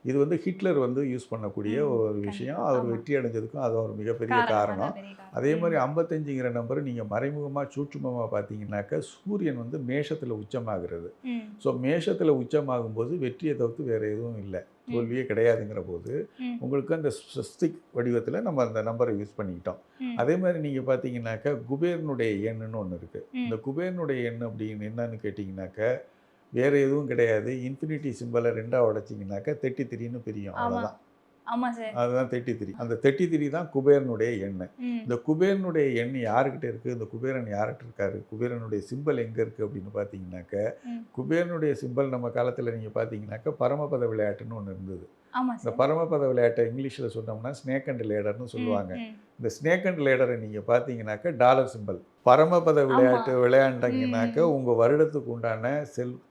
இது வந்து ஹிட்லர் வந்து யூஸ் பண்ணக்கூடிய ஒரு விஷயம். கண்டிப்பா. அவர் ஆமா. வெற்றி அடைஞ்சதுக்கும் அது ஒரு மிகப்பெரிய காரணம். காரணம். அதான் பெரிய அதே காரணம். மாரி 55ங்கிற நம்பர் நீங்க மறைமுகமா, சூட்சுமமா பார்த்தீங்கன்னாக்க, சூரியன் வந்து மேஷத்தில உச்சமாகிறது. ம். ஸோ மேஷத்தில உச்சமாகும்போது வெற்றிய தவிர்த்து வேற எதுவும் இல்ல. ம். தோல்வியே கிடையாதுங்கிற போது, ம். உங்களுக்கு அந்த ஸ்வஸ்திக் வடிவத்தில நம்ம அந்த நம்பர யூஸ் பண்ணிக்கிட்டோம். ம். அதே மாரி நீங்க பார்த்தீங்கன்னாக்க, குபேரனுடைய எண்ணுன்னு ஒண்ணு இருக்கு. இந்த ம். குபேரனுடைய எண் அப்படின்னு என்னன்னு கேட்டீங்கன்னாக்க, வேற எதுவும் கிடையாது. இன்ஃபினிட்டி சிம்பல 2ஆ உடைச்சீங்கன்னாக்க 33ன்னு பிரியும். ஆமா. அவ்வளோதான். ஆமா சார். அதுதான் 33. அந்த 33 தான் குபேரனுடைய எண்ணு. ம். இந்த குபேரனுடைய எண் யார்கிட்ட இருக்கு? இந்த குபேரன் யார்ட்ட இருக்காரு? குபேரனுடைய சிம்பல் எங்க இருக்கு அப்படின்னு பார்த்தீங்கன்னாக்க, ம். குபேரனுடைய சிம்பல் நம்ம காலத்தில நீங்க பார்த்தீங்கன்னாக்க, பரமபத விளையாட்டுன்னு ஒண்ணு இருந்தது. ஆமா இந்த சார். பரமபத விளையாட்ட இங்கிலீஷ்ல சொன்னோம்னா, ஸ்னேக் அண்ட் லேடர்ன்னு ம். சொல்லுவாங்க. ம். இந்த ஸ்னேக் அண்ட் லேடர நீங்க பார்த்தீங்கன்னாக்க, டாலர் சிம்பல். பரமபத ஆமா. விளையாட்டு விளையாண்டீங்கன்னாக்க, ம். உங்க வருடத்துக்கு உண்டான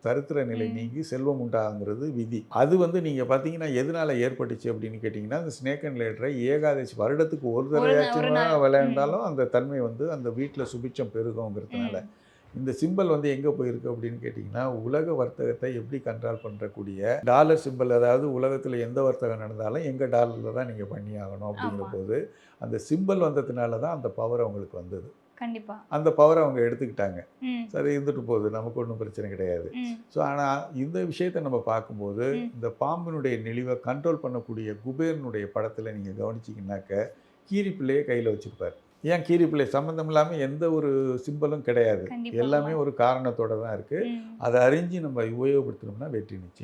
தரித்திர நிலை ம். நீங்கி செல்வம் உண்டாகுங்கிறது விதி. அது வந்து நீங்க பார்த்தீங்கன்னா, எதனால ஏற்பட்டுச்சு அப்படின்னு கேட்டீங்கன்னா, இந்த ஸ்னேக் அண்ட் லேடர ஏகாதசி வருடத்துக்கு ஒரு ஒரு தடவையாச்சும் நாள். ம். விளையாண்டாலும், அந்த தன்மை வந்து அந்த வீட்ல சுபிட்சம் பெருகுங்கிறதுனால. ம். இந்த சிம்பல் வந்து எங்க போயிருக்கு அப்படின்னு கேட்டிங்கன்னா, உலக வர்த்தகத்தை எப்படி கண்ட்ரோல் பண்ணக்கூடிய டாலர் சிம்பல், அதாவது உலகத்தில எந்த வர்த்தகம் நடந்தாலும் எங்க டாலர்ல தான் நீங்க பண்ணியாகணும் அப்படிங்கிற ஆமா. போது, அந்த சிம்பல் வந்ததுனால தான் அந்த பவர் அவங்களுக்கு வந்தது. கண்டிப்பா. அந்த பவர அவங்க எடுத்துக்கிட்டாங்க. ம். சரி இருந்துட்டு போகுது. நமக்கு ஒண்ணும் பிரச்சனை கிடையாது. ம். ஸோ ஆனா இந்த விஷயத்த நம்ம பார்க்கும்போது, ம். இந்த பாம்பினுடைய நெளிவ கண்ட்ரோல் பண்ணக்கூடிய குபேரனுடைய படத்தில நீங்க கவனிச்சீங்கன்னாக்க, கீரி பிள்ளைய கையில வச்சிருப்பாரு. ஏன் கீரி பிள்ளை சம்மந்தம் இல்லாம எந்த ஒரு சிம்பலும் கிடையாது. கண்டிப்பா. எல்லாமே ஆமா. ஒரு காரணத்தோட தான் இருக்கு. ம். அத அறிஞ்சு நம்ம உபயோகப்படுத்தினோம்னா வெற்றி நிச்சயம்.